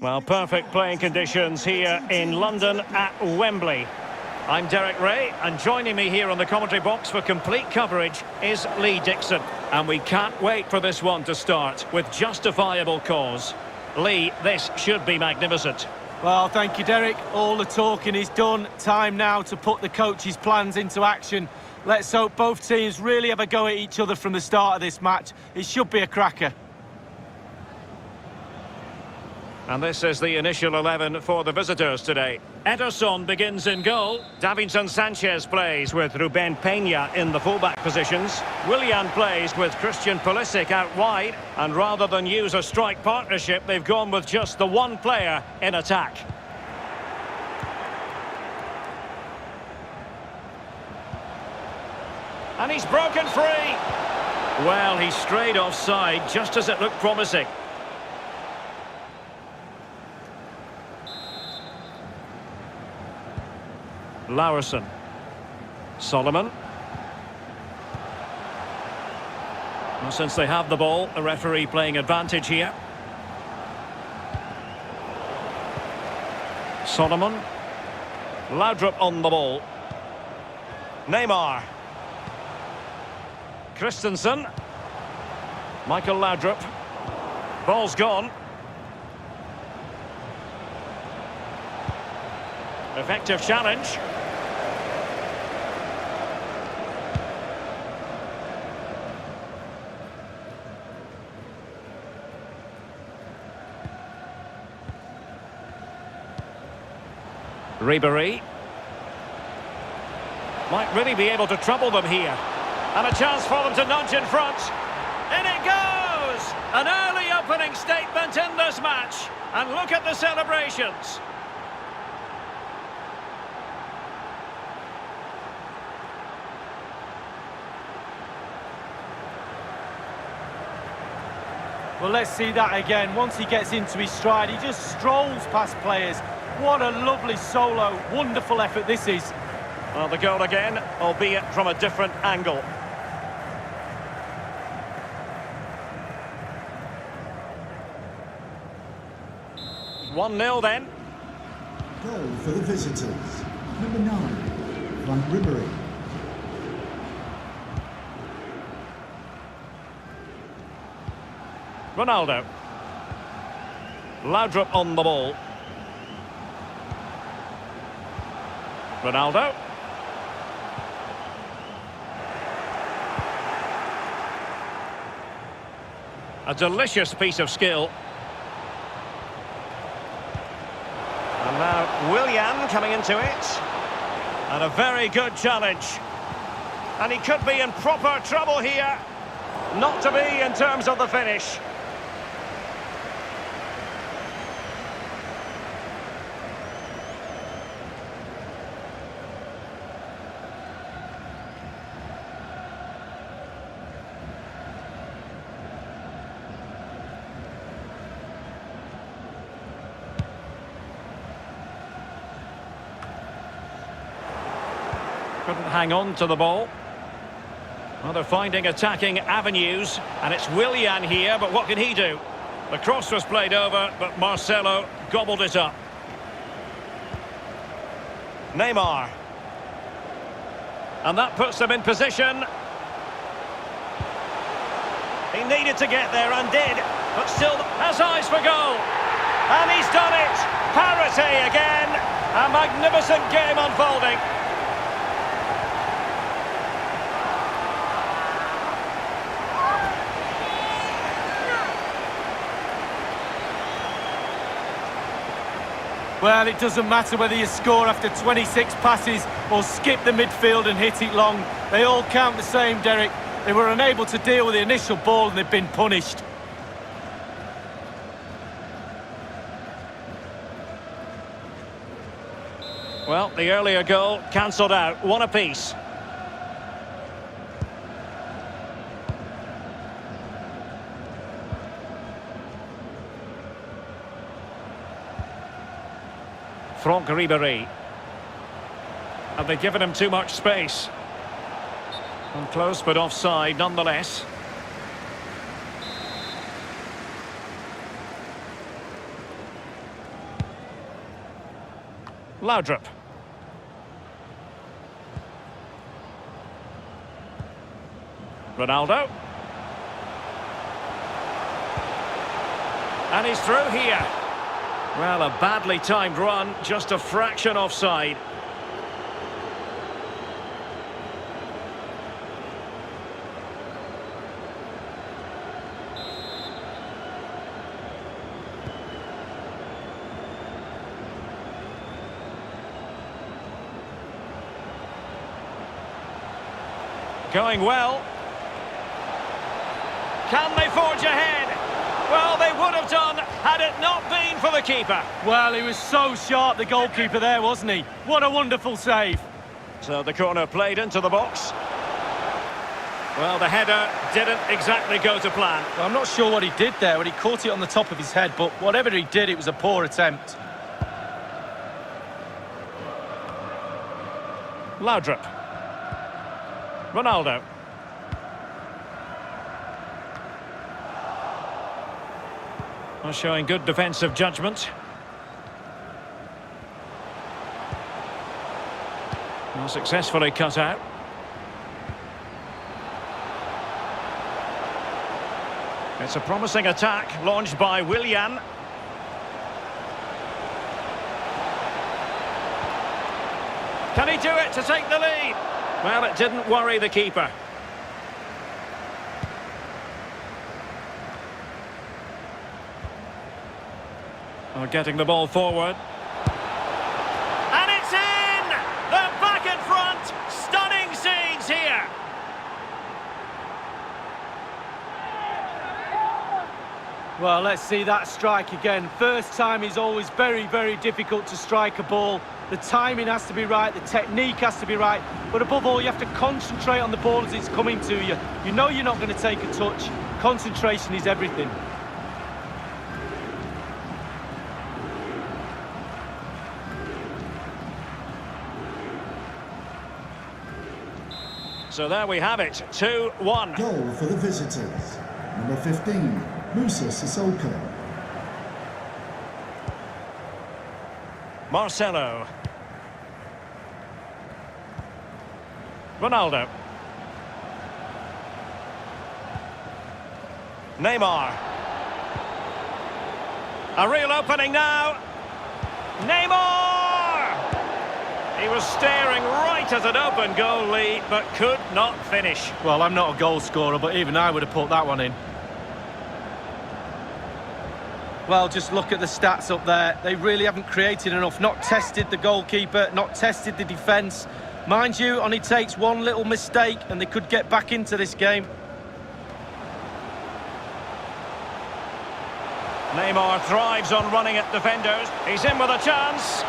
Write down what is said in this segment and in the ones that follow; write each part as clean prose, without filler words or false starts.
Well, perfect playing conditions here in London at Wembley. I'm Derek Ray, and joining me here on the commentary box for complete coverage is Lee Dixon. And we can't wait for this one to start with justifiable cause. Lee, this should be magnificent. Well, thank you, Derek. All the talking is done. Time now to put the coach's plans into action. Let's hope both teams really have a go at each other from the start of this match. It should be a cracker. And this is the initial 11 for the visitors today. Ederson begins in goal. Davinson Sanchez plays with Ruben Peña in the fullback positions. Willian plays with Christian Pulisic out wide. And rather than use a strike partnership, they've gone with just the one player in attack. And he's broken free. Well, he strayed offside just as it looked promising. Lauerson. Solomon. Well, since they have the ball, the referee playing advantage here. Solomon. Laudrup on the ball. Neymar. Christensen. Michael Laudrup. Ball's gone. Effective challenge. Ribéry. Might really be able to trouble them here. And a chance for them to nudge in front. In it goes! An early opening statement in this match. And look at the celebrations. Well, let's see that again. Once he gets into his stride, he just strolls past players. What a lovely solo. Wonderful effort this is. Well, the goal again, albeit from a different angle. One 0 then. Goal for the visitors. Number 9, Frank Ribéry. Ronaldo. Laudrup on the ball. Ronaldo. A delicious piece of skill. And now Willian coming into it. And a very good challenge. And he could be in proper trouble here. Not to be in terms of the finish. Couldn't hang on to the ball. Well, they're finding attacking avenues, and it's Willian here, but what can he do? The cross was played over, but Marcelo gobbled it up. Neymar. And that puts them in position. He needed to get there and did, but still has eyes for goal. And he's done it! Parity again! A magnificent game unfolding. Well, it doesn't matter whether you score after 26 passes or skip the midfield and hit it long. They all count the same, Derek. They were unable to deal with the initial ball and they've been punished. Well, the earlier goal cancelled out. One apiece. Franck Ribéry. Have they given him too much space? And close but offside nonetheless. Laudrup. Ronaldo. And he's through here. Well, a badly timed run, just a fraction offside. Going well. Can they forge ahead? Well, they would have done had it not been for the keeper. Well, he was so sharp, the goalkeeper there, wasn't he? What a wonderful save. So the corner played into the box. Well, the header didn't exactly go to plan. Well, I'm not sure what he did there when he caught it on the top of his head, but whatever he did, it was a poor attempt. Laudrup. Ronaldo. Well, showing good defensive judgment. Well, successfully cut out. It's a promising attack launched by Willian. Can he do it to take the lead? Well, it didn't worry the keeper. Oh, getting the ball forward. And it's in! They're back in front! Stunning scenes here! Well, let's see that strike again. First time is always very, very difficult to strike a ball. The timing has to be right, the technique has to be right, but above all, you have to concentrate on the ball as it's coming to you. You know you're not going to take a touch. Concentration is everything. So there we have it, 2-1. Goal for the visitors. Number 15, Musa Sissoko. Marcelo. Ronaldo. Neymar. A real opening now. Neymar! He was staring right at an open goal lead, but could not finish. Well, I'm not a goal scorer, but even I would have put that one in. Well, just look at the stats up there. They really haven't created enough, not tested the goalkeeper, not tested the defence. Mind you, only takes one little mistake and they could get back into this game. Neymar thrives on running at defenders. He's in with a chance.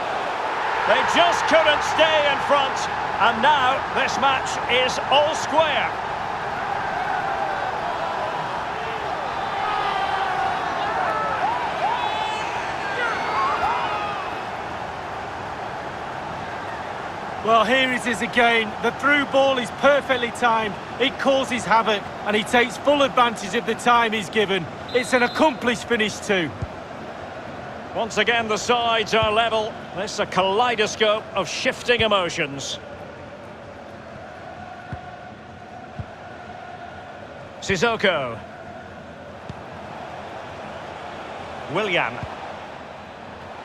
They just couldn't stay in front. And now this match is all square. Well, here it is again. The through ball is perfectly timed. It causes havoc, and he takes full advantage of the time he's given. It's an accomplished finish too. Once again, the sides are level. This is a kaleidoscope of shifting emotions. Sissoko. Willian.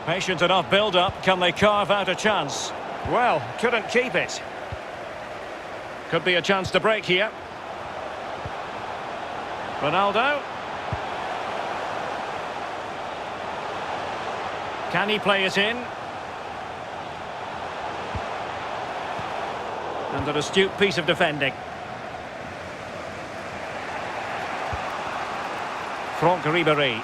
Patient enough build-up. Can they carve out a chance? Well, couldn't keep it. Could be a chance to break here. Ronaldo. Can he play it in? And an astute piece of defending. Franck Ribéry.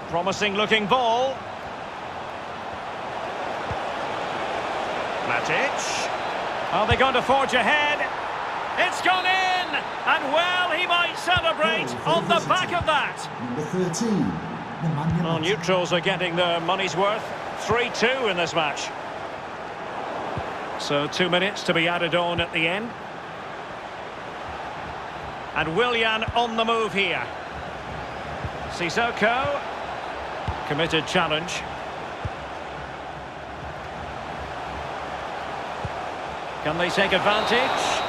Promising looking ball. Matic. Are they going to forge ahead? It's gone in! And well, he might celebrate on the back of that. Number 13, Nemanja Well, Matic. neutrals are getting their money's worth. 3-2 in this match. So 2 minutes to be added on at the end. And Willian on the move here. Sissoko. Committed challenge. Can they take advantage?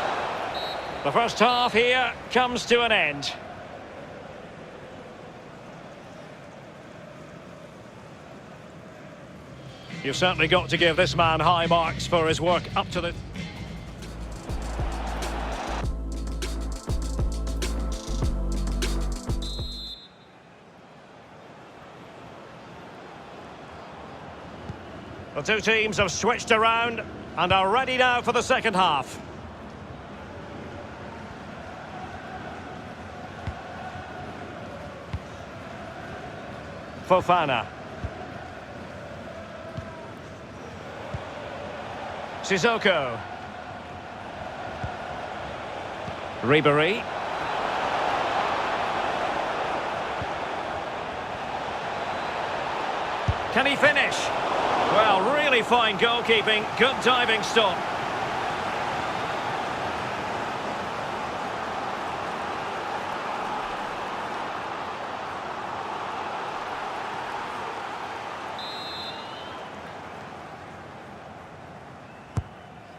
The first half here comes to an end. You've certainly got to give this man high marks for his work up to the... The two teams have switched around and are ready now for the second half. Fofana. Sissoko. Ribéry. Can he finish? Well, really fine goalkeeping, good diving stop.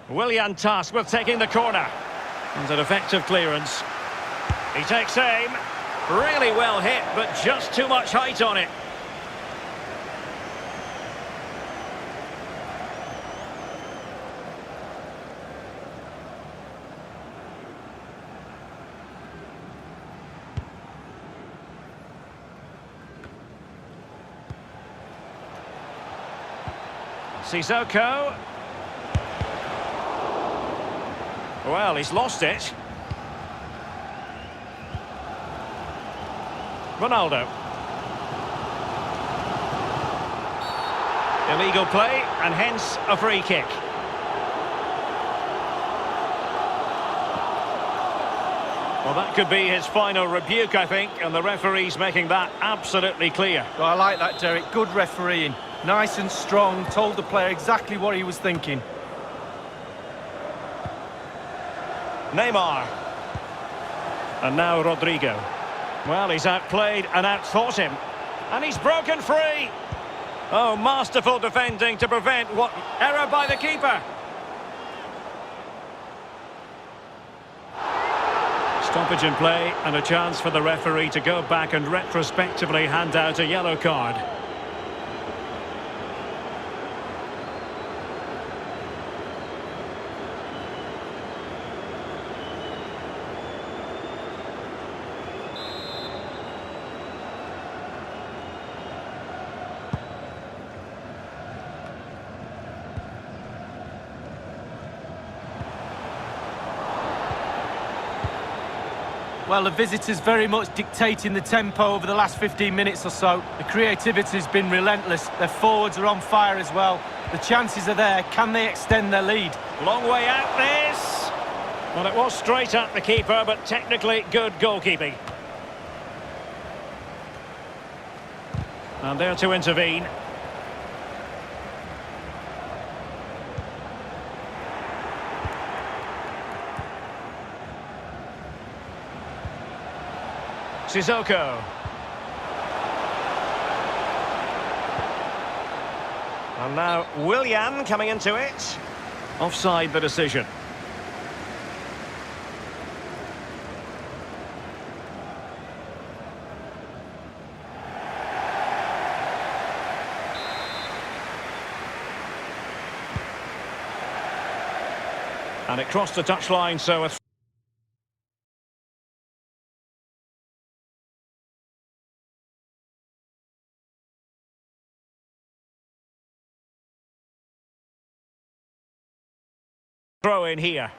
Willian tasked with taking the corner. And an effective clearance. He takes aim. Really well hit, but just too much height on it. Sissoko. Well, he's lost it. Ronaldo. Illegal play, and hence a free kick. Well, that could be his final rebuke, I think, and the referee's making that absolutely clear. Well, I like that, Derek. Good refereeing. Nice and strong, told the player exactly what he was thinking. Neymar. And now Rodrigo. Well, he's outplayed and outthought him. And he's broken free. Oh, masterful defending to prevent what... Error by the keeper. Stoppage in play and a chance for the referee to go back and retrospectively hand out a yellow card. Well, the visitors very much dictating the tempo over the last 15 minutes or so. The creativity's been relentless. Their forwards are on fire as well. The chances are there. Can they extend their lead? Long way out this. Well, it was straight at the keeper, but technically good goalkeeping. And there to intervene. Sissoko. And now Willian coming into it. Offside the decision. And it crossed the touchline, so a throw in here.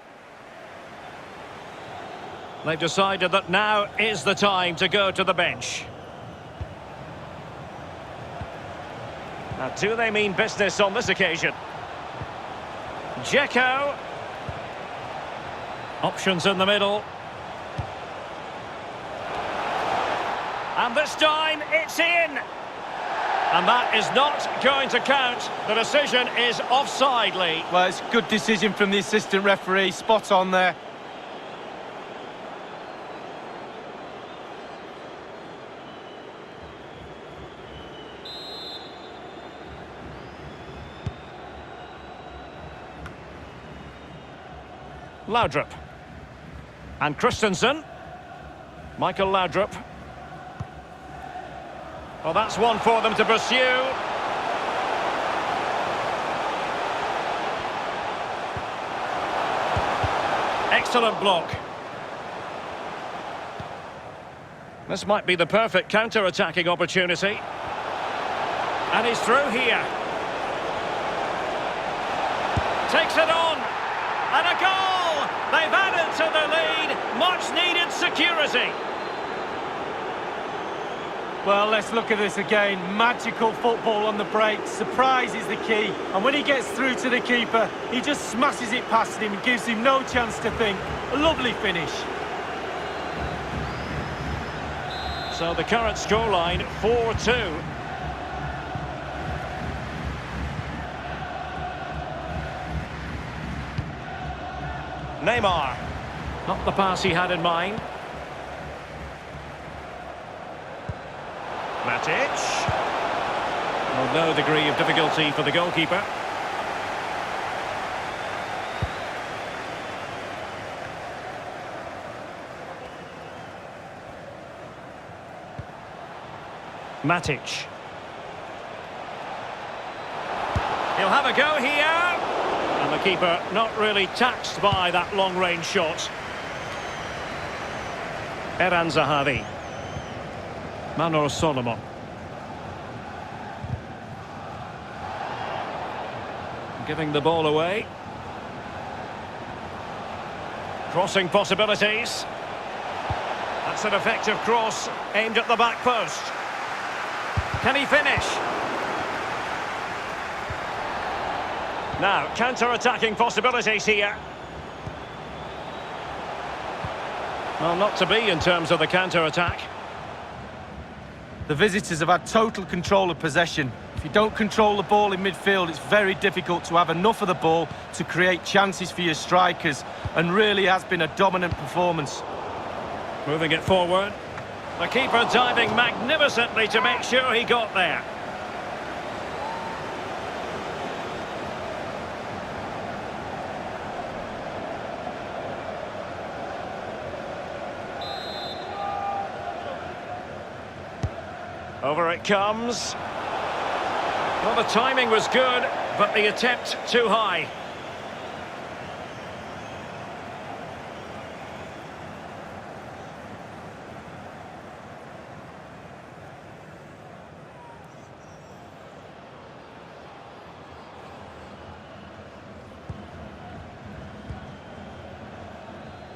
They've decided that now is the time to go to the bench. Now, do they mean business on this occasion? Dzeko. Options in the middle. And this time, it's in! And that is not going to count. The decision is offside, Lee. Well, it's a good decision from the assistant referee. Spot on there. Laudrup. And Christensen. Michael Laudrup. Well, that's one for them to pursue. Excellent block. This might be the perfect counter-attacking opportunity. And he's through here. Takes it on. And a goal! They've added to the lead. Much-needed security. Well, let's look at this again. Magical football on the break. Surprise is the key. And when he gets through to the keeper, he just smashes it past him and gives him no chance to think. A lovely finish. So the current scoreline, 4-2. Neymar. Not the pass he had in mind. Matic. Well, no degree of difficulty for the goalkeeper. Matic. He'll have a go here. And the keeper not really taxed by that long-range shot. Eran Zahavi. Manor Solomon. Giving the ball away. Crossing possibilities. That's an effective cross aimed at the back post. Can he finish? Now, counter-attacking possibilities here. Well, not to be in terms of the counter-attack. The visitors have had total control of possession. If you don't control the ball in midfield, it's very difficult to have enough of the ball to create chances for your strikers, and really has been a dominant performance. Moving it forward. The keeper diving magnificently to make sure he got there. Over it comes. Well, the timing was good, but the attempt too high.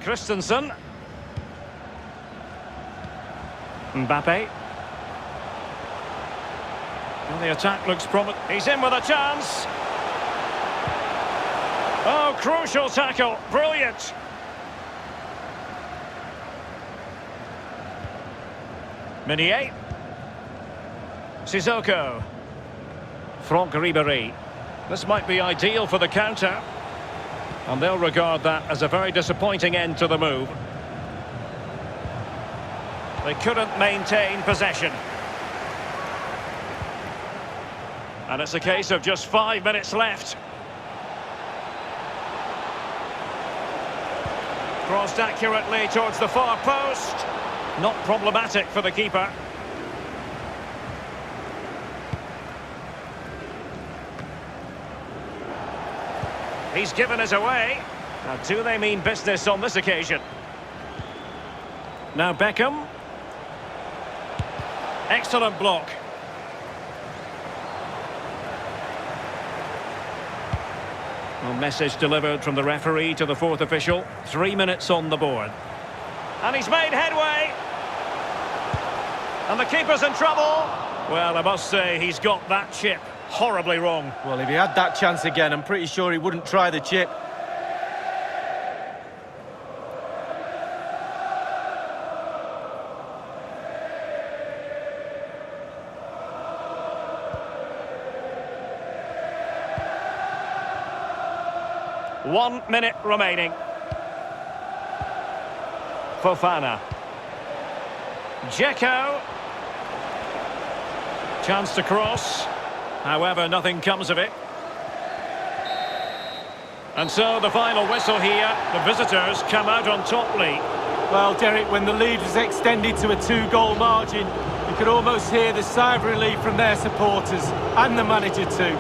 Christensen. Mbappe. Well, the attack looks promising. He's in with a chance. Oh, crucial tackle. Brilliant. Meunier. Sissoko. Franck Ribéry. This might be ideal for the counter. And they'll regard that as a very disappointing end to the move. They couldn't maintain possession. And it's a case of just 5 minutes left. Crossed accurately towards the far post. Not problematic for the keeper. He's given it away. Now, do they mean business on this occasion? Now Beckham. Excellent block. Well, message delivered from the referee to the fourth official. 3 minutes on the board. And he's made headway. And the keeper's in trouble. Well, I must say he's got that chip horribly wrong. Well, if he had that chance again, I'm pretty sure he wouldn't try the chip. One minute remaining. Fofana. Dzeko. Chance to cross. However, nothing comes of it. And so the final whistle here. The visitors come out on top, Lee. Well, Derek, when the lead was extended to a 2-goal margin, you could almost hear the sigh of relief from their supporters and the manager too.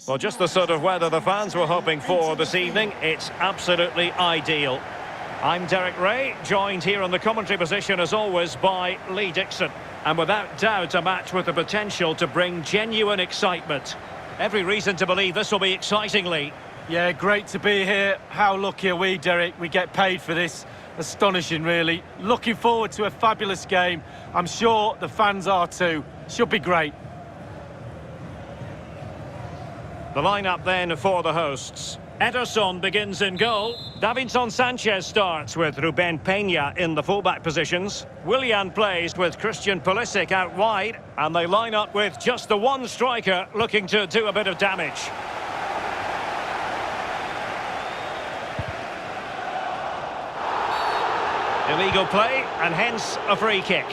Well, just the sort of weather the fans were hoping for this evening. It's absolutely ideal. I'm Derek Ray, joined here on the commentary position as always by Lee Dixon. And without doubt a match with the potential to bring genuine excitement. Every reason to believe this will be exciting, Lee. Yeah, great to be here. How lucky are we, Derek? We get paid for this. Astonishing, really. Looking forward to a fabulous game. I'm sure the fans are too. Should be great. The lineup then for the hosts. Ederson begins in goal. Davinson Sanchez starts with Ruben Peña in the fullback positions. Willian plays with Christian Pulisic out wide. And they line up with just the one striker looking to do a bit of damage. Illegal play and hence a free kick.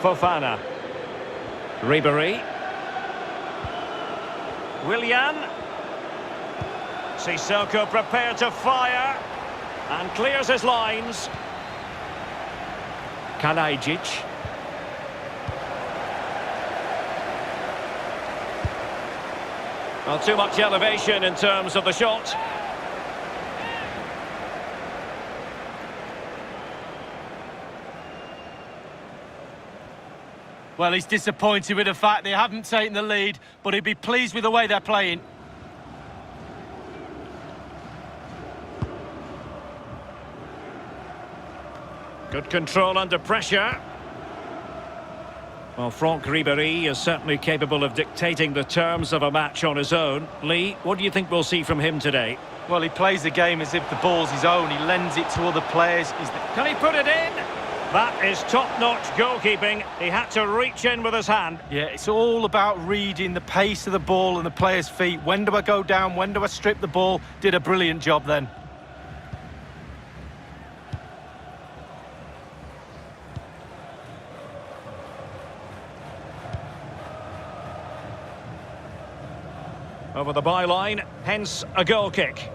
Fofana. Ribéry. Willian. Sissoko prepared to fire. And clears his lines. Kalajic. Not too much elevation in terms of the shot. Well, he's disappointed with the fact they haven't taken the lead, but he'd be pleased with the way they're playing. Good control under pressure. Well, Franck Ribéry is certainly capable of dictating the terms of a match on his own. Lee, what do you think we'll see from him today? Well, he plays the game as if the ball's his own. He lends it to other players. Can he put it in? That is top-notch goalkeeping. He had to reach in with his hand. Yeah, it's all about reading the pace of the ball and the player's feet. When do I go down? When do I strip the ball? Did a brilliant job then. Over the byline, hence a goal kick.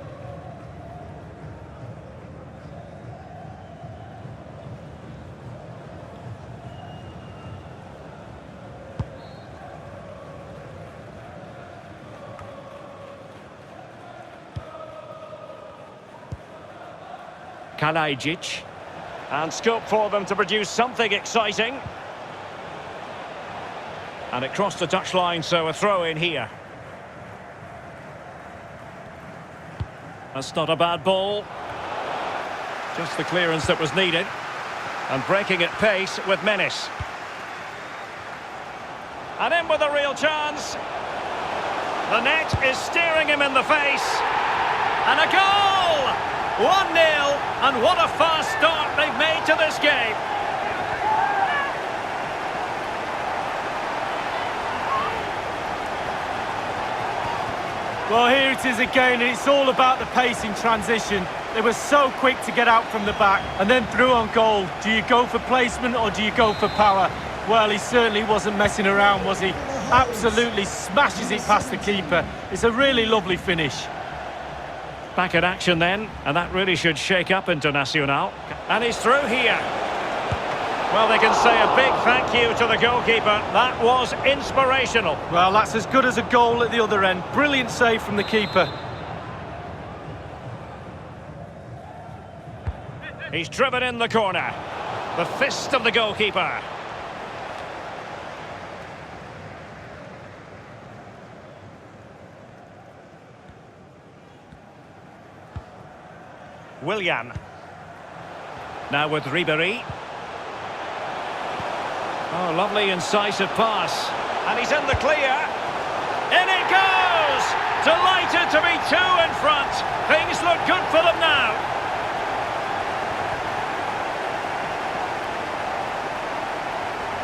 Kalajic. And scope for them to produce something exciting. And it crossed the touchline, so a throw in here. That's not a bad ball. Just the clearance that was needed. And breaking at pace with menace. And in with a real chance. The net is staring him in the face. And a goal! 1-0, and what a fast start they've made to this game. Well, here it is again, and it's all about the pace in transition. They were so quick to get out from the back, and then through on goal. Do you go for placement or do you go for power? Well, he certainly wasn't messing around, was he? Absolutely smashes it past the keeper. It's a really lovely finish. Back in action then, and that really should shake up Internacional. And he's through here. Well, they can say a big thank you to the goalkeeper. That was inspirational. Well, that's as good as a goal at the other end. Brilliant save from the keeper. He's driven in the corner. The fist of the goalkeeper. Willian. Now with Ribéry. Oh, lovely incisive pass. And he's in the clear. In it goes! Delighted to be two in front. Things look good for them now.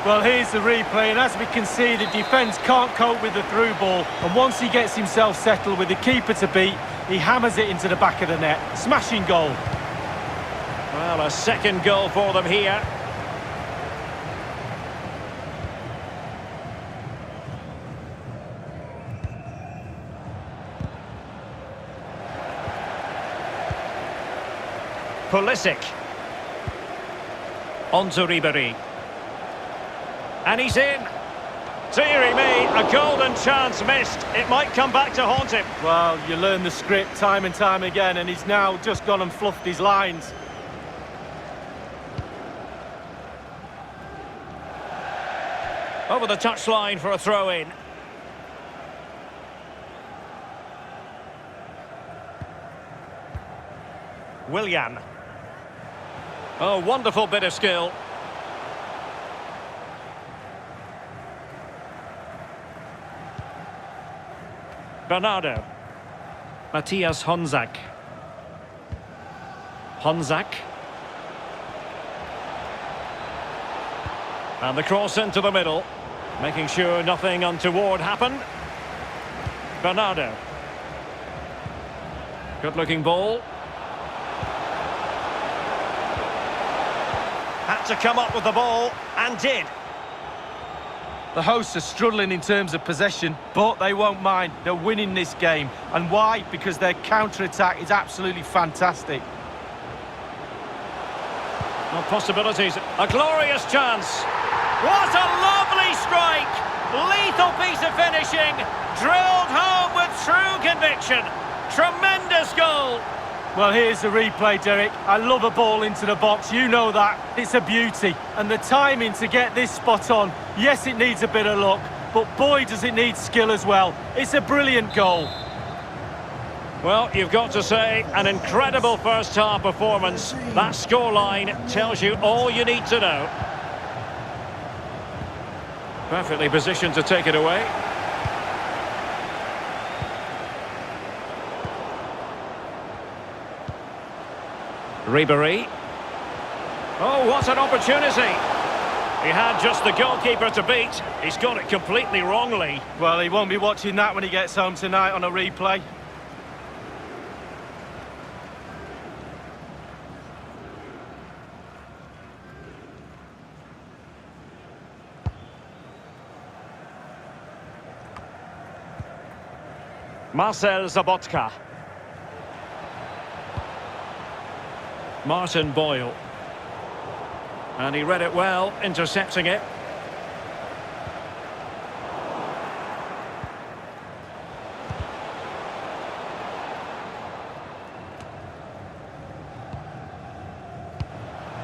Well, here's the replay, and as we can see, the defence can't cope with the through ball. And once he gets himself settled with the keeper to beat, he hammers it into the back of the net. Smashing goal. Well, a second goal for them here. Pulisic. On to Ribéry. And he's in. Deary me, a golden chance missed. It might come back to haunt him. Well, you learn the script time and time again, and he's now just gone and fluffed his lines. Over the touchline for a throw-in. Willian. Oh, wonderful bit of skill. Bernardo. Matthias Honzak. Honzak. And the cross into the middle. Making sure nothing untoward happened. Bernardo. Good-looking ball. Had to come up with the ball, and did. The hosts are struggling in terms of possession, but they won't mind. They're winning this game. And why? Because their counter-attack is absolutely fantastic. No possibilities. A glorious chance. What a lovely strike! Lethal piece of finishing. Drilled home with true conviction. Tremendous goal. Well, here's the replay, Derek. I love a ball into the box, you know that. It's a beauty. And the timing to get this spot on, yes, it needs a bit of luck, but boy, does it need skill as well. It's a brilliant goal. Well, you've got to say, an incredible first-half performance. That scoreline tells you all you need to know. Perfectly positioned to take it away. Ribéry. Oh, what an opportunity. He had just the goalkeeper to beat. He's got it completely wrongly. Well, he won't be watching that when he gets home tonight on a replay. Marcel Zabotka. Martin Boyle. And he read it well, intercepting it.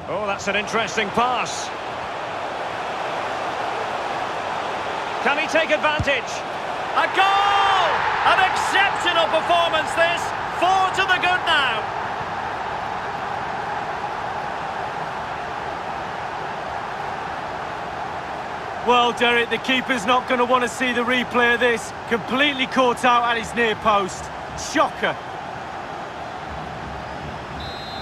Oh, that's an interesting pass. Can he take advantage? A goal! An exceptional performance this. 4 to the good now. Well, Derek, the keeper's not going to want to see the replay of this. Completely caught out at his near post. Shocker.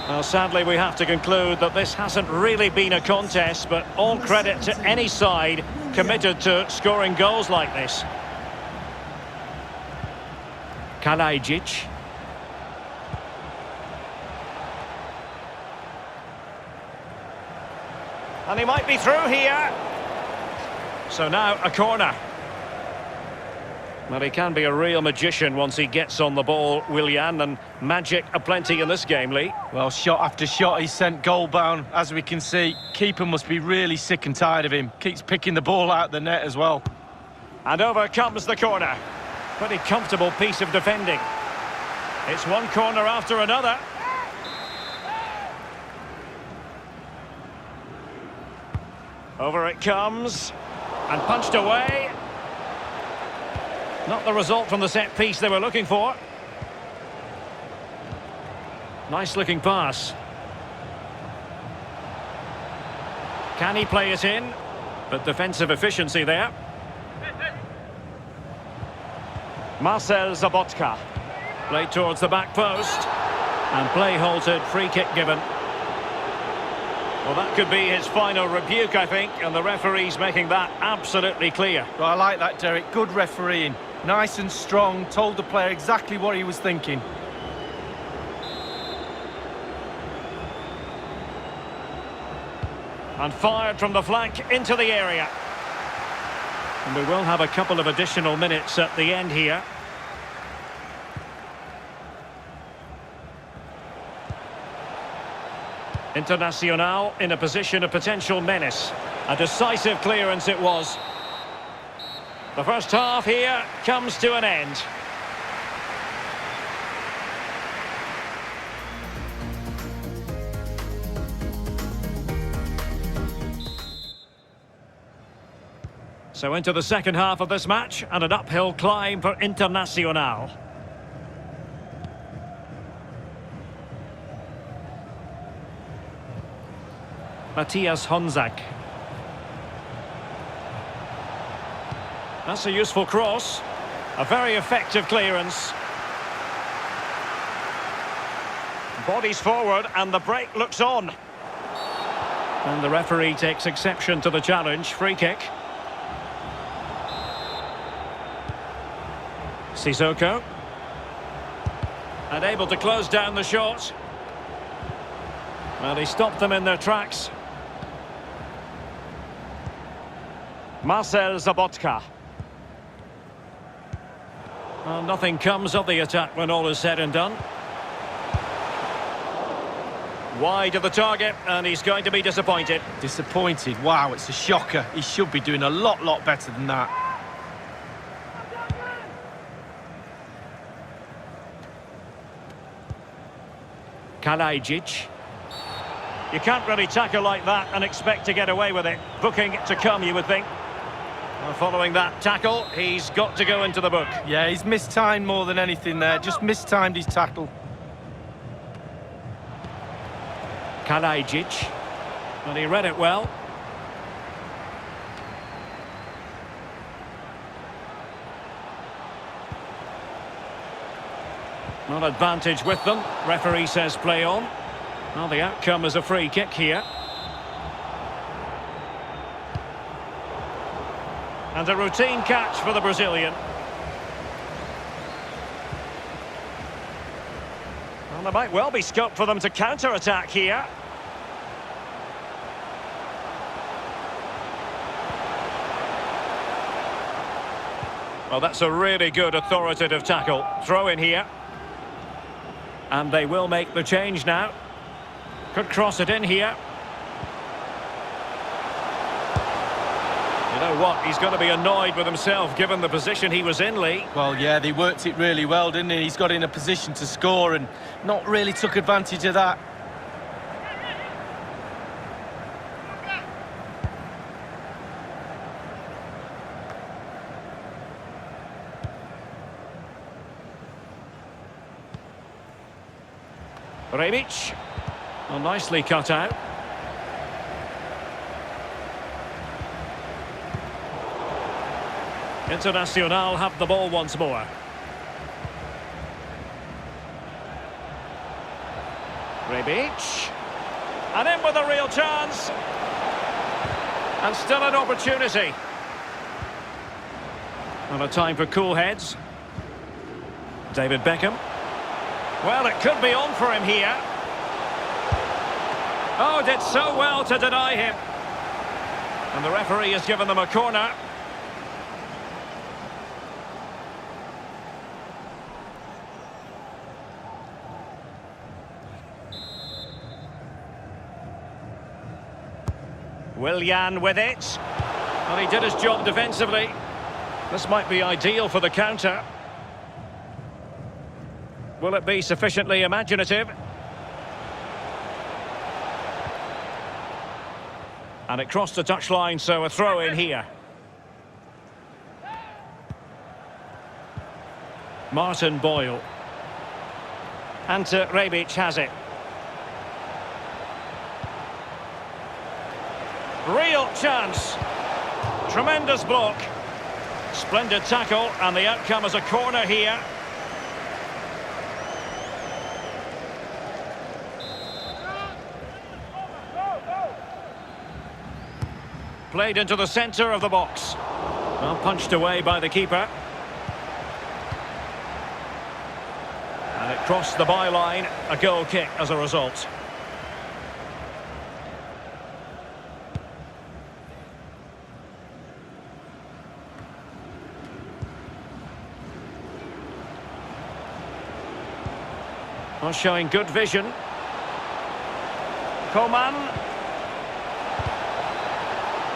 Well, sadly, we have to conclude that this hasn't really been a contest, but all credit to any side committed to scoring goals like this. Kalajic. And he might be through here. So now a corner. Well, he can be a real magician once he gets on the ball, Willian, and magic aplenty in this game, Lee. Well, shot after shot, he's sent goal-bound, as we can see. Keeper must be really sick and tired of him. Keeps picking the ball out of the net as well. And over comes the corner. Pretty comfortable piece of defending. It's one corner after another. Over it comes. And punched away. Not the result from the set piece they were looking for. Nice looking pass. Can he play it in? But defensive efficiency there. Marcel Zabotka. Played towards the back post. And play halted, free kick given. Well, that could be his final rebuke, I think, and the referee's making that absolutely clear. Well, I like that, Derek. Good refereeing. Nice and strong, told the player exactly what he was thinking. And fired from the flank into the area. And we will have a couple of additional minutes at the end here. Internacional in a position of potential menace. A decisive clearance it was. The first half here comes to an end. So into the second half of this match, and an uphill climb for Internacional. Matthias Honzak. That's a useful cross. A very effective clearance. Bodies forward and the break looks on. And the referee takes exception to the challenge. Free kick. Sissoko. And able to close down the shot. Well, he stopped them in their tracks. Marcel Zabotka. Well, nothing comes of the attack when all is said and done. Wide of the target, and he's going to be disappointed. Disappointed? Wow, it's a shocker. He should be doing a lot better than that. Kalajic. You can't really tackle like that and expect to get away with it. Booking to come, you would think. Well, following that tackle, he's got to go into the book. Yeah, he's mistimed more than anything there. Just mistimed his tackle. Kalajic. And he read it well. Not advantage with them. Referee says play on. Well, the outcome is a free kick here. And a routine catch for the Brazilian. Well, there might well be scope for them to counter-attack here. Well, that's a really good authoritative tackle. Throw in here. And they will make the change now. Could cross it in here. You know what? He's going to be annoyed with himself given the position he was in, Lee. Well, yeah, they worked it really well, didn't he? He's got in a position to score and not really took advantage of that. Rebic. Well, nicely cut out. Internacional have the ball once more. Rebic. And in with a real chance. And still an opportunity. And a time for cool heads. David Beckham. Well, it could be on for him here. Oh, did so well to deny him. And the referee has given them a corner. Willian with it. Well, he did his job defensively. This might be ideal for the counter. Will it be sufficiently imaginative? And it crossed the touchline, so a throw in here. Martin Boyle. Ante Rebic has it. Real chance. Tremendous block. Splendid tackle, and the outcome is a corner here. Played into the centre of the box. Well, punched away by the keeper. And it crossed the byline. A goal kick as a result. Well, showing good vision. Coman.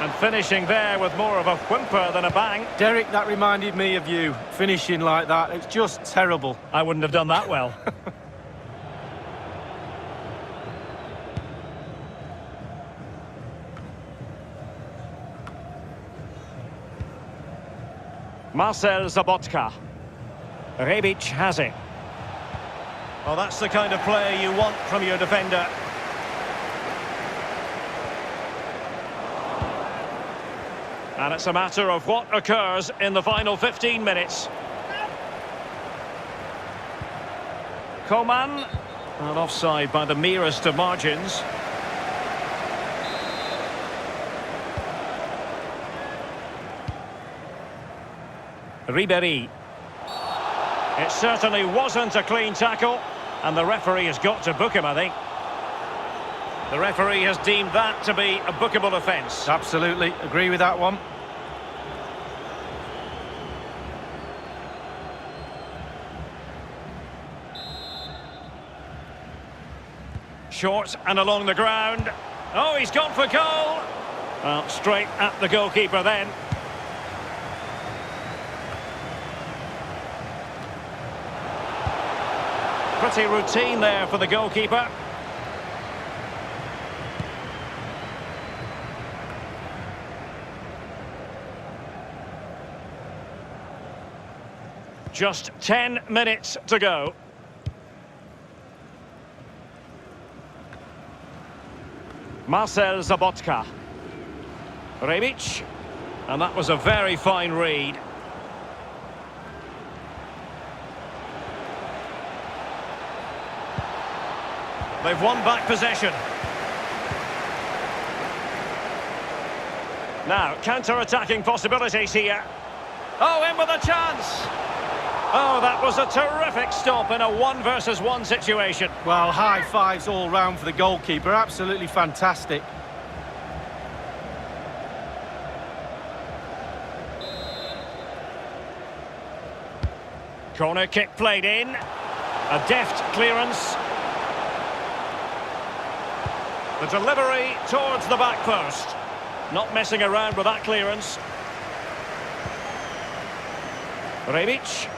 And finishing there with more of a whimper than a bang. Derek, that reminded me of you, finishing like that. It's just terrible. I wouldn't have done that well. Marcel Zabotka. Rebic has it. Well, that's the kind of play you want from your defender. And it's a matter of what occurs in the final 15 minutes. Coman. And offside by the merest of margins. Ribéry. It certainly wasn't a clean tackle, and the referee has got to book him, I think. The referee has deemed that to be a bookable offence. Absolutely, agree with that one. Short and along the ground. Oh, he's gone for goal. Well, straight at the goalkeeper then. Pretty routine there for the goalkeeper. Just 10 minutes to go. Marcel Zabotka. Rebic. And that was a very fine read. They've won back possession. Now, counter-attacking possibilities here. Oh, in with a chance! Oh, that was a terrific stop in a 1-versus-1 situation. Well, high fives all round for the goalkeeper. Absolutely fantastic. Corner kick played in. A deft clearance. The delivery towards the back post. Not messing around with that clearance. Rebic.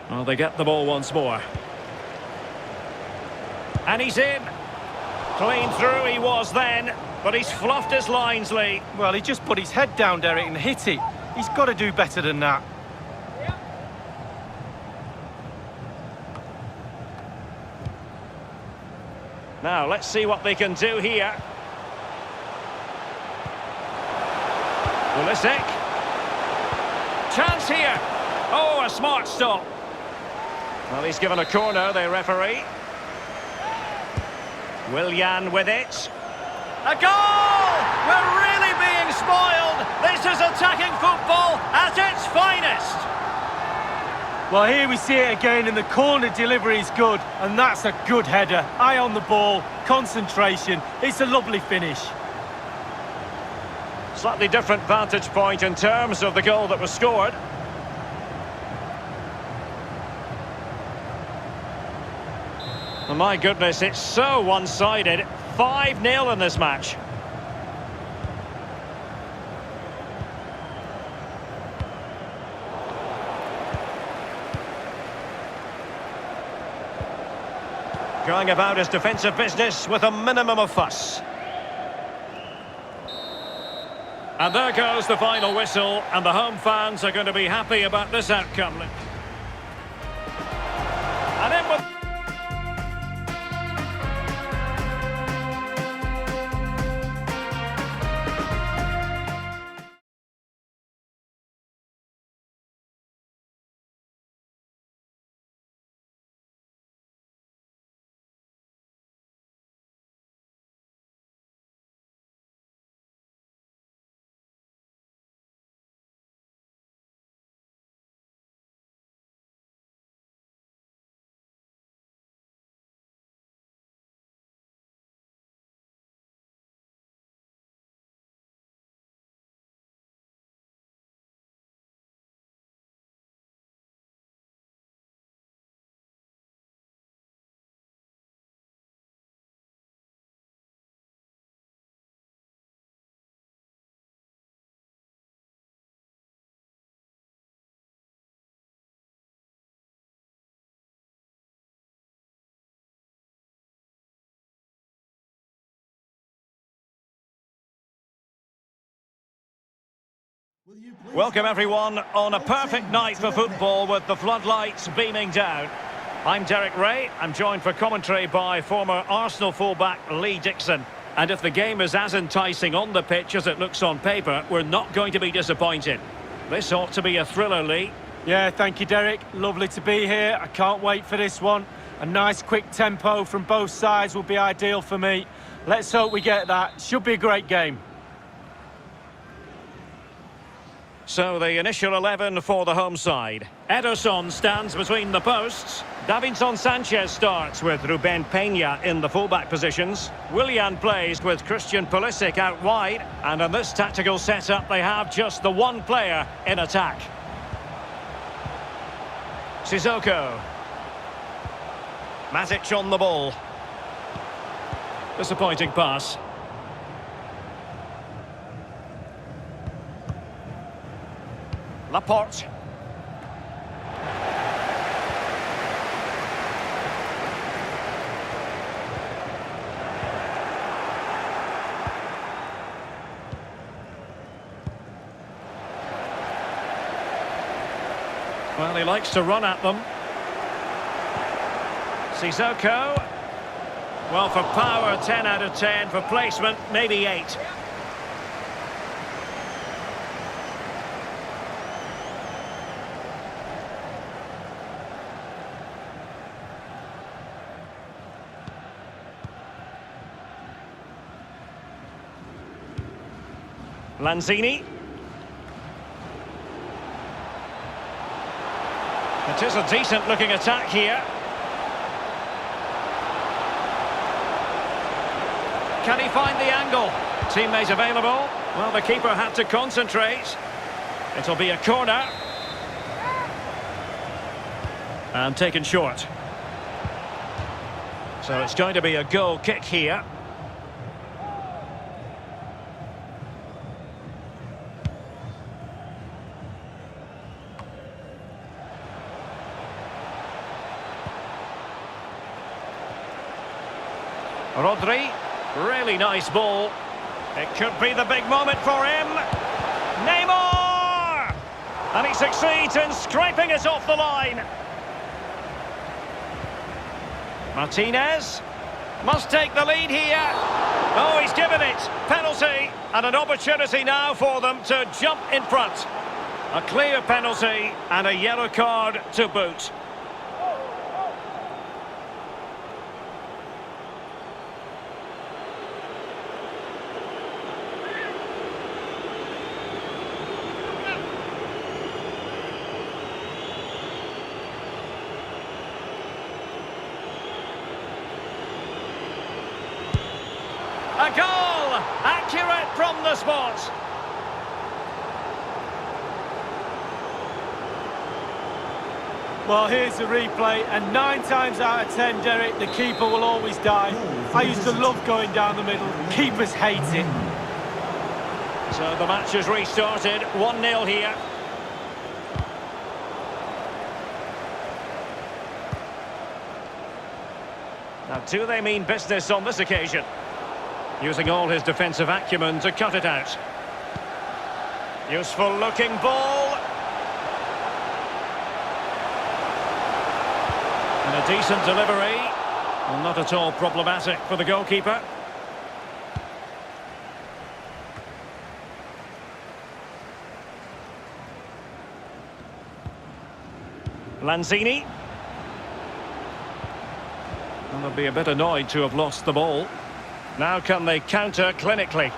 Well, they get the ball once more. And he's in. Clean through he was then, but he's fluffed his lines, Lee. Well, he just put his head down, Derek, and hit it. He's got to do better than that. Now, let's see what they can do here. Pulisic. Chance here. Oh, a smart stop. Well, he's given a corner, the referee. Willian with it. A goal! We're really being spoiled. This is attacking football at its finest. Well, here we see it again, and the corner delivery is good, and that's a good header. Eye on the ball, concentration. It's a lovely finish. Slightly different vantage point in terms of the goal that was scored. Oh, my goodness, it's so one-sided. 5-0 in this match. Going about his defensive business with a minimum of fuss. And there goes the final whistle, and the home fans are going to be happy about this outcome. And in with... Welcome everyone on a perfect night for football with the floodlights beaming down. I'm Derek Ray. I'm joined for commentary by former Arsenal fullback Lee Dixon. And if the game is as enticing on the pitch as it looks on paper, we're not going to be disappointed. This ought to be a thriller, Lee. Yeah, thank you, Derek. Lovely to be here. I can't wait for this one. A nice quick tempo from both sides will be ideal for me. Let's hope we get that. Should be a great game. So the initial 11 for the home side. Ederson stands between the posts. Davinson Sanchez starts with Ruben Peña in the fullback positions. Willian plays with Christian Pulisic out wide. And in this tactical setup, they have just the one player in attack. Sissoko. Matic on the ball. Disappointing pass. Laporte. Well, he likes to run at them. Sissoko. Well, for power, 10 out of 10. For placement, maybe 8. Lanzini. It is a decent-looking attack here. Can he find the angle? Teammate available. Well, the keeper had to concentrate. It'll be a corner. And taken short. So it's going to be a goal kick here. Rodri, really nice ball. It could be the big moment for him. Neymar! And he succeeds in scraping it off the line. Martinez. Must take the lead here. Oh, he's given it. Penalty. And an opportunity now for them to jump in front. A clear penalty and a yellow card to boot. A goal! Accurate from the spot. Well, here's the replay, and 9 times out of 10, Derek, the keeper will always die. I used to love going down the middle. Keepers hate it. So the match has restarted. 1-0 here. Now, do they mean business on this occasion? Using all his defensive acumen to cut it out. Useful looking ball. And a decent delivery. Well, not at all problematic for the goalkeeper. Lanzini. Well, they'll be a bit annoyed to have lost the ball. Now can they counter clinically?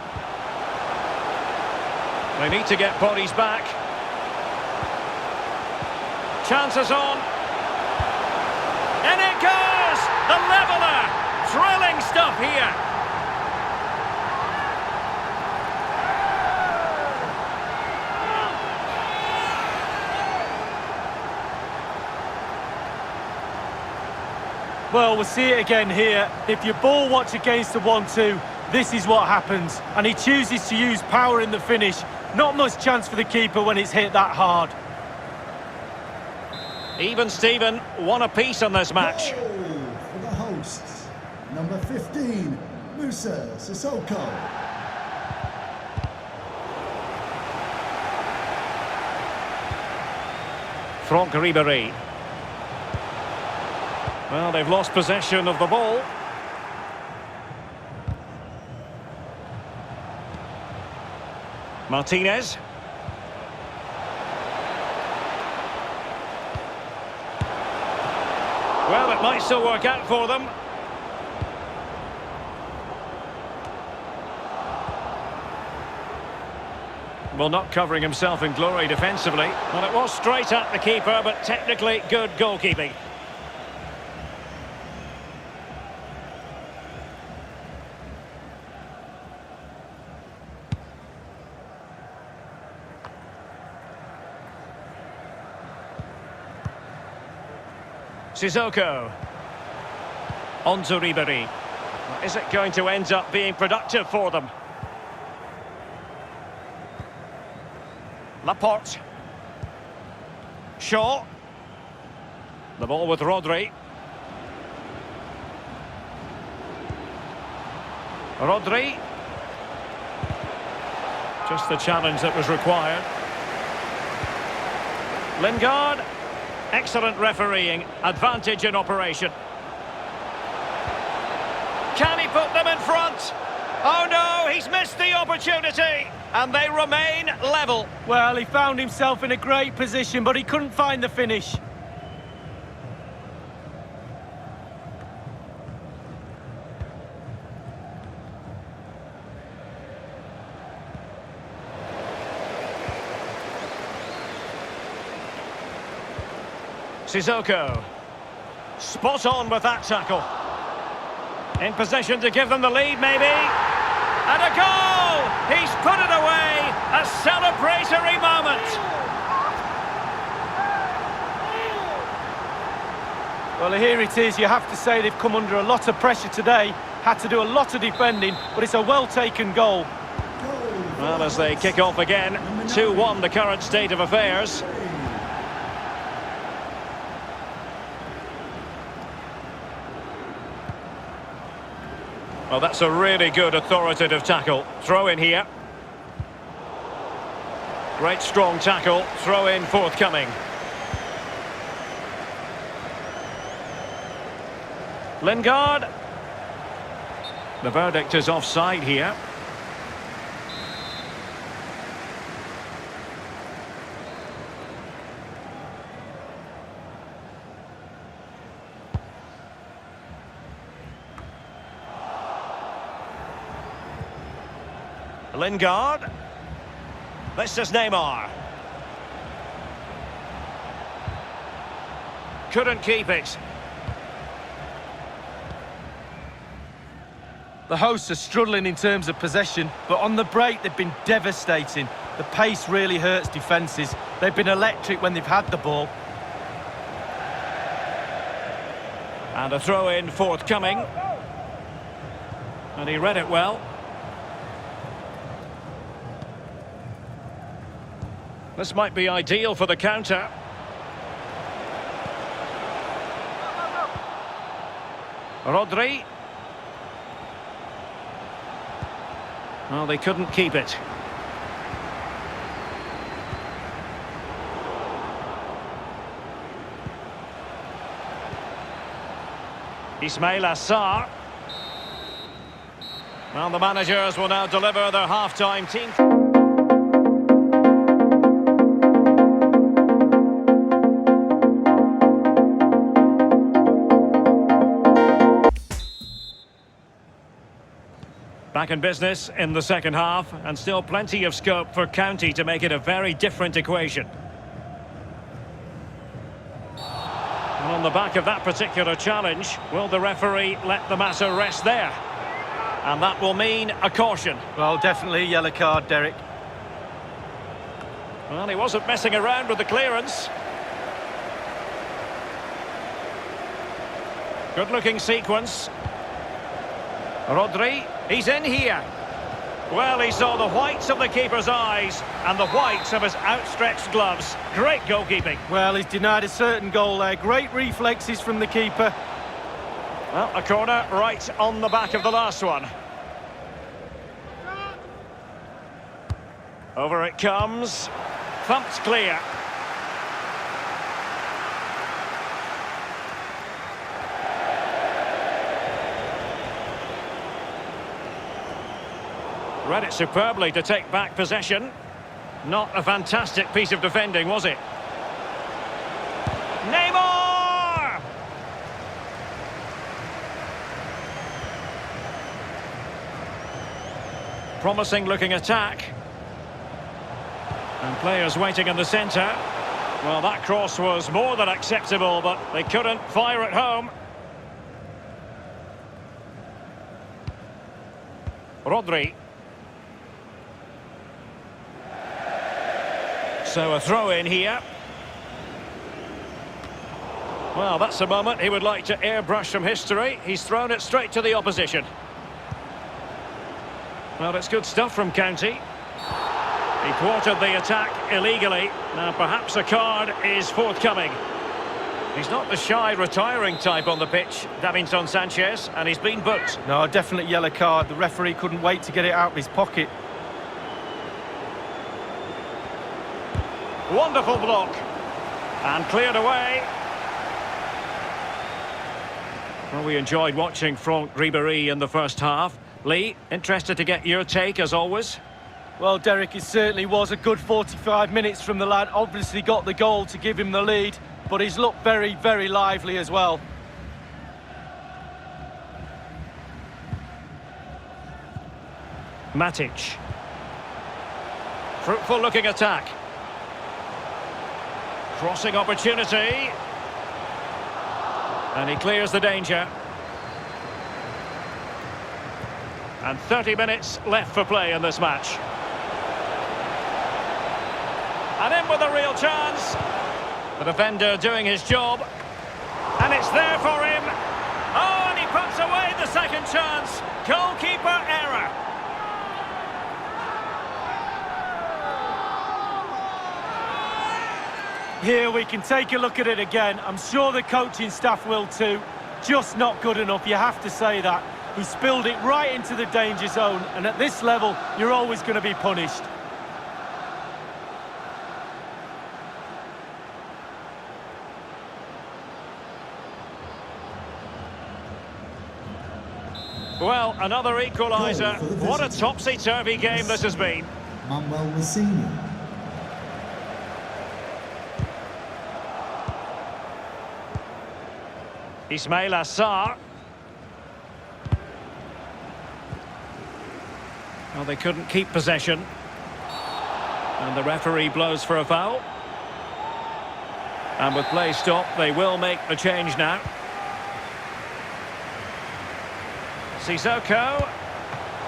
They need to get bodies back. Chances on. And it goes! The leveller! Thrilling stuff here. Well, we'll see it again here. If you ball watch against the 1-2, this is what happens. And he chooses to use power in the finish. Not much chance for the keeper when it's hit that hard. Even Steven, one apiece on this match. Goal for the hosts. Number 15, Musa Sissoko. Franck Ribéry. Well, they've lost possession of the ball. Martinez. Well, it might still work out for them. Well, not covering himself in glory defensively. Well, it was straight at the keeper, but technically good goalkeeping. Sissoko. On to Ribéry. Is it going to end up being productive for them? Laporte. Shaw. The ball with Rodri. Rodri. Just the challenge that was required. Lingard. Excellent refereeing. Advantage in operation. Can he put them in front? Oh no, he's missed the opportunity. And they remain level. Well, he found himself in a great position, but he couldn't find the finish. Sissoko. Spot on with that tackle. In position to give them the lead, maybe. And a goal! He's put it away! A celebratory moment! Well, here it is. You have to say they've come under a lot of pressure today. Had to do a lot of defending, but it's a well-taken goal. Well, as they kick off again, 2-1 the current state of affairs. Well, that's a really good authoritative tackle. Throw in here. Great strong tackle. Throw in forthcoming. Lingard. The verdict is offside here. Lingard. This is Neymar. Couldn't keep it. The hosts are struggling in terms of possession, but on the break they've been devastating. The pace really hurts defences. They've been electric when they've had the ball. And a throw-in forthcoming. And he read it well. This might be ideal for the counter. Rodri. Well, they couldn't keep it. Ismail Assar. Well, the managers will now deliver their half-time team. Back in business in the second half, and still plenty of scope for County to make it a very different equation. And on the back of that particular challenge, will the referee let the matter rest there? And that will mean a caution. Well, definitely a yellow card, Derek. Well, he wasn't messing around with the clearance. Good-looking sequence. Rodri, he's in here. Well, he saw the whites of the keeper's eyes and the whites of his outstretched gloves. Great goalkeeping. Well, he's denied a certain goal there. Great reflexes from the keeper. Well, a corner right on the back of the last one. Over it comes. Thumped clear. Read it superbly to take back possession. Not a fantastic piece of defending, was it? Neymar! Promising looking attack. And players waiting in the centre. Well, that cross was more than acceptable, but they couldn't fire it home. Rodri. So a throw in here. Well, that's a moment he would like to airbrush from history. He's thrown it straight to the opposition. Well, it's good stuff from County. He thwarted the attack illegally. Now, perhaps a card is forthcoming. He's not the shy, retiring type on the pitch, Davinson Sanchez, and he's been booked. No, definite yellow card. The referee couldn't wait to get it out of his pocket. Wonderful block. And cleared away. Well, we enjoyed watching Franck Ribéry in the first half. Lee, interested to get your take as always. Well, Derek, it certainly was a good 45 minutes from the lad. Obviously got the goal to give him the lead, but he's looked very, very lively as well. Matic. Fruitful looking attack. Crossing opportunity. And he clears the danger. And 30 minutes left for play in this match. And in with a real chance. The defender doing his job. And it's there for him. Oh, and he puts away the second chance. Goalkeeper error. Here we can take a look at it again. I'm sure the coaching staff will too. Just not good enough, you have to say that. He spilled it right into the danger zone, and at this level, you're always going to be punished. Well, another equaliser. Goal for the What a visitors. topsy-turvy game this has been. Manuel Messina. Ismail Assar. Well, they couldn't keep possession. And the referee blows for a foul. And with play stopped, they will make the change now. Sissoko.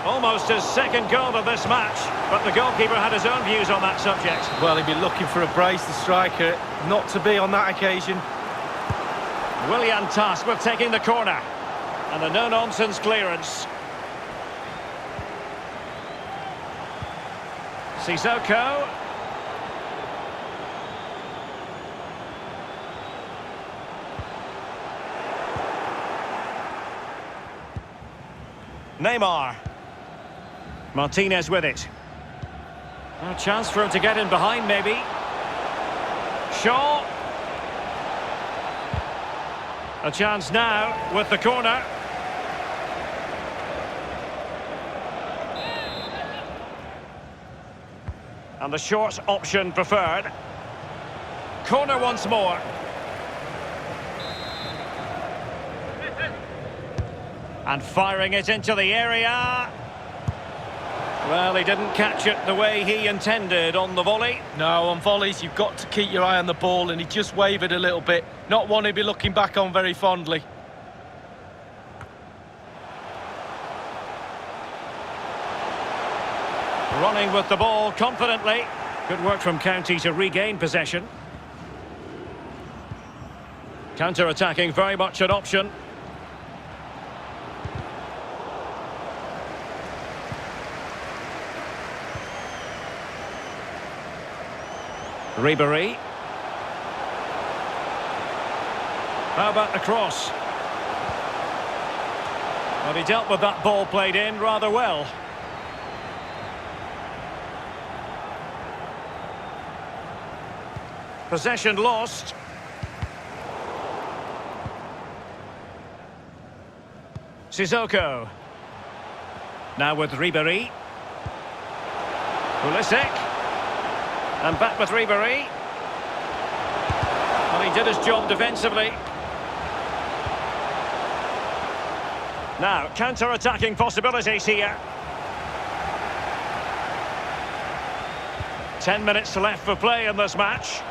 Almost his second goal of this match, but the goalkeeper had his own views on that subject. Well, he'd be looking for a brace, the striker, not to be on that occasion. Willian tasked with taking the corner. And a no-nonsense clearance. Sissoko. Neymar. Martinez with it. A chance for him to get in behind, maybe. Shaw. A chance now with the corner. And the short option preferred. Corner once more. And firing it into the area. Well, he didn't catch it the way he intended on the volley. No, on volleys, you've got to keep your eye on the ball, and he just wavered a little bit. Not one he'd be looking back on very fondly. Running with the ball confidently. Good work from County to regain possession. Counter-attacking very much an option. Ribéry. How about the cross? Well, he dealt with that ball played in rather well. Possession lost. Sissoko. Now with Ribéry. Pulisic. And back with Ribéry. Well, he did his job defensively. Now, counter-attacking possibilities here. 10 minutes left for play in this match.